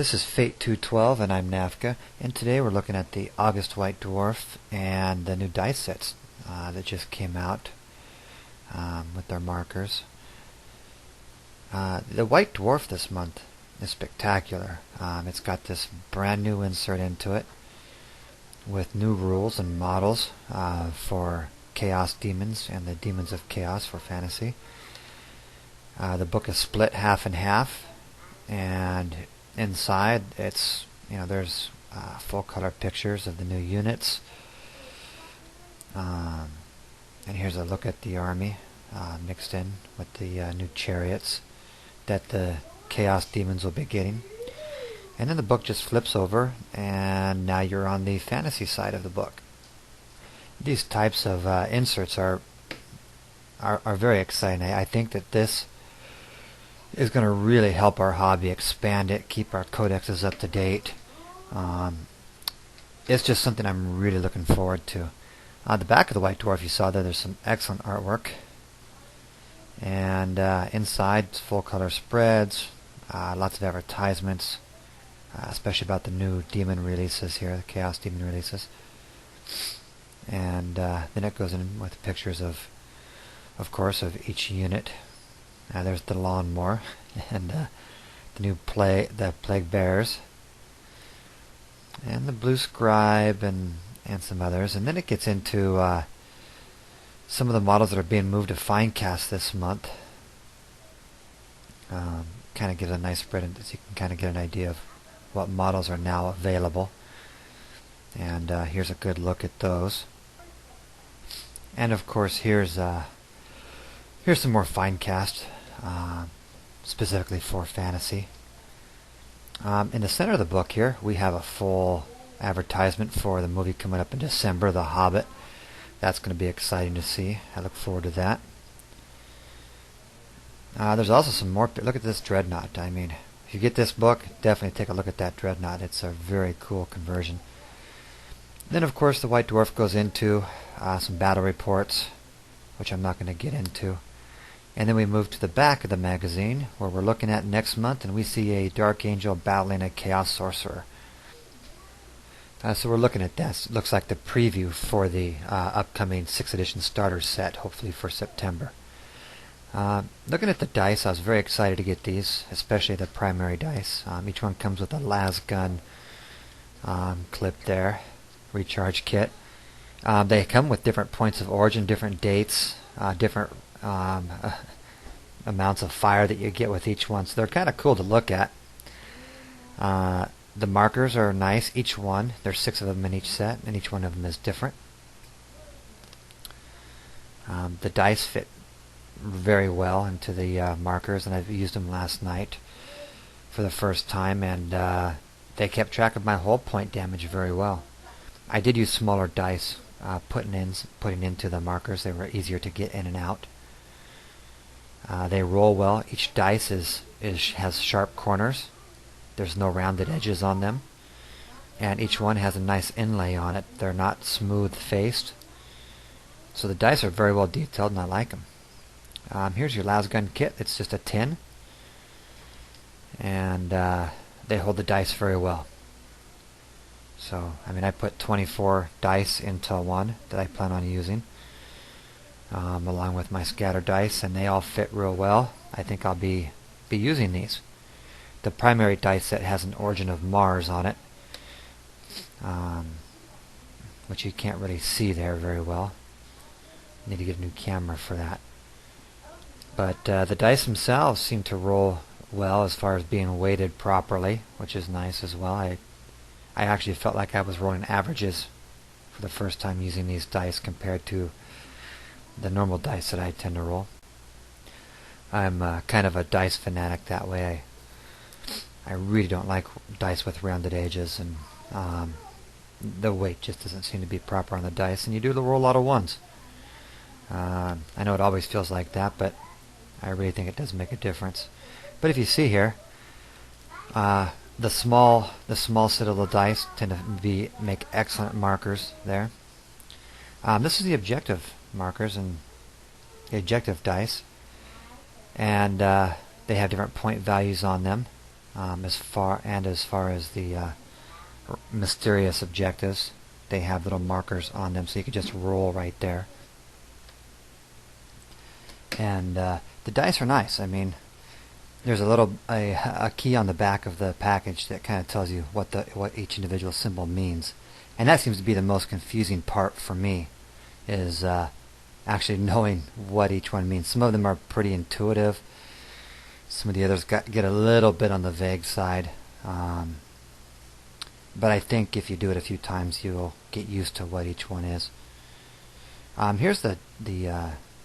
This is Fate 212 and I'm Nafka, and today we're looking at the August White Dwarf and the new dice sets that just came out with their markers. The White Dwarf this month is spectacular. It's got this brand new insert into it with new rules and models for Chaos Demons and the Demons of Chaos for fantasy. The book is split half and half, and inside there's full color pictures of the new units, and here's a look at the army mixed in with the new chariots that the Chaos Demons will be getting. And then the book just flips over and now you're on the fantasy side of the book. These types of inserts are very exciting. I think that this is going to really help our hobby expand it, keep our codexes up to date. It's just something I'm really looking forward to. On the back of the White Dwarf, you saw that there's some excellent artwork, and inside it's full color spreads, lots of advertisements, especially about the new demon releases here, the Chaos Demon releases. And then it goes in with pictures of course, of each unit. There's the lawnmower and the new plague bears and the blue scribe and some others. And then it gets into some of the models that are being moved to Finecast this month. Kind of gives a nice spread, so you can kind of get an idea of what models are now available. And here's a good look at those. And of course, here's some more Finecast, specifically for fantasy. In the center of the book here, we have a full advertisement for the movie coming up in December, The Hobbit. That's going to be exciting to see. I look forward to that. There's also some more. Look at this Dreadnought. I mean, if you get this book, definitely take a look at that Dreadnought. It's a very cool conversion. Then, of course, the White Dwarf goes into some battle reports, which I'm not going to get into. And then we move to the back of the magazine, where we're looking at next month, and we see a Dark Angel battling a Chaos Sorcerer. So we're looking at this. It looks like the preview for the upcoming 6th edition starter set, hopefully for September. Looking at the dice, I was very excited to get these, especially the primary dice. Each one comes with a las gun clip there, recharge kit. They come with different points of origin, different dates, different amounts of fire that you get with each one, so they're kind of cool to look at. The markers are nice, each one. There's 6 of them in each set, and each one of them is different. The dice fit very well into the markers, and I've used them last night for the first time, and they kept track of my hull point damage very well. I did use smaller dice putting into the markers. They were easier to get in and out. They roll well. Each dice has sharp corners. There's no rounded edges on them, and each one has a nice inlay on it. They're not smooth faced, so the dice are very well detailed, and I like them. Here's your las gun kit. It's just a tin, and they hold the dice very well. So, I mean, I put 24 dice into one that I plan on using, along with my scatter dice, and they all fit real well. I think I'll be using these. The primary dice set has an origin of Mars on it, which you can't really see there very well. Need to get a new camera for that. But the dice themselves seem to roll well as far as being weighted properly, which is nice as well. I actually felt like I was rolling averages for the first time using these dice compared to the normal dice that I tend to roll. I'm kind of a dice fanatic that way. I really don't like dice with rounded edges, and the weight just doesn't seem to be proper on the dice, and you do roll a lot of ones. I know it always feels like that, but I really think it does make a difference. But if you see here, the small citadel dice tend to make excellent markers there. This is the objective markers and the objective dice, and they have different point values on them. as far as the mysterious objectives. They have little markers on them, so you can just roll right there. And the dice are nice. I mean, there's a key on the back of the package that kind of tells you what each individual symbol means, and that seems to be the most confusing part for me, is actually knowing what each one means. Some of them are pretty intuitive. Some of the others get a little bit on the vague side. But I think if you do it a few times, you'll get used to what each one is. Here's the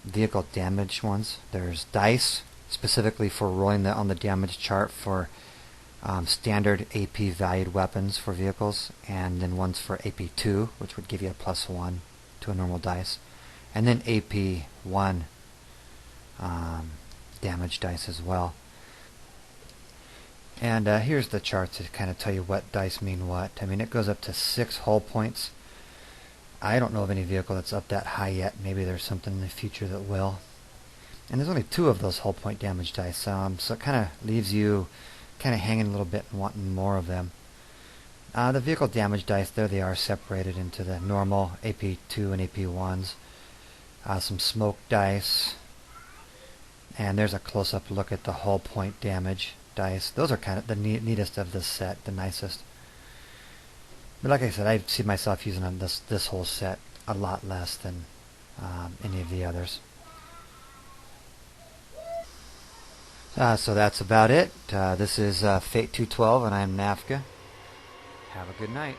vehicle damage ones. There's dice, specifically for rolling on the damage chart for standard AP valued weapons for vehicles, and then ones for AP2, which would give you a +1 to a normal dice, and then AP1 damage dice as well. And here's the chart to kind of tell you what dice mean what. I mean, it goes up to 6 hull points. I don't know of any vehicle that's up that high yet. Maybe there's something in the future that will. And there's only 2 of those hull point damage dice, so it kind of leaves you kind of hanging a little bit and wanting more of them. The vehicle damage dice, there they are, separated into the normal AP2 and AP1s. Some smoke dice. And there's a close-up look at the hull point damage dice. Those are kind of the neatest of this set, the nicest. But like I said, I see myself using this whole set a lot less than any of the others. So that's about it. This is Fate 212, and I'm Nafka. Have a good night.